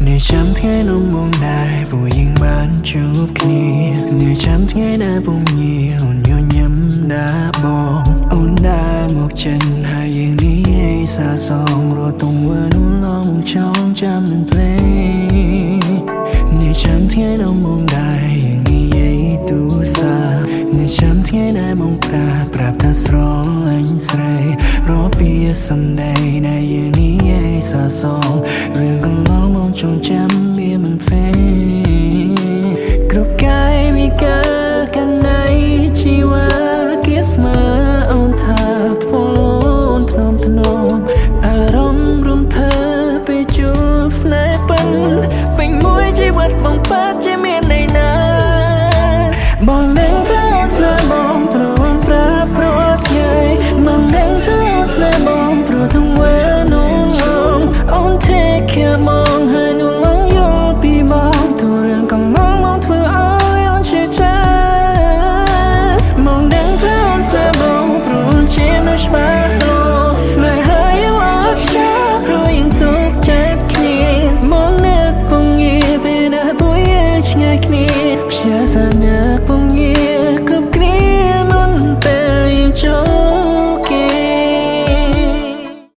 ในចាំថ្ងៃនោះមកដែរពួកយើងបានជួបគ្នានៅចាំថ្ងៃដែលពុំញៀវញញឹមដាបងអូនដើរមកចិនហើយយើងនេះសាសងរត់ទង្វើនោះឡងចងចាំមិនភ្លេចនៅចាំថ្ងៃនោះមកដែរយើងនិយាយទូសានៅចាំថ្ងៃដែលមកប្រាប់ថាស្រឡាញ់ស្រីរកពីសំដីដែលយើងនិយាយសាសងរឿងកន្លងមកចងចាំវាមិនភ្លេចគ្រប់កាយវិការកាន់នៃជីវ៉ាគេស្មើអូនថាធ្ងន់ធ្ងរធ្នមអារម្មណ៍រំភើបពេលជួបស្នេហ៍ពិនពេញមួយជីវិតបងប៉ា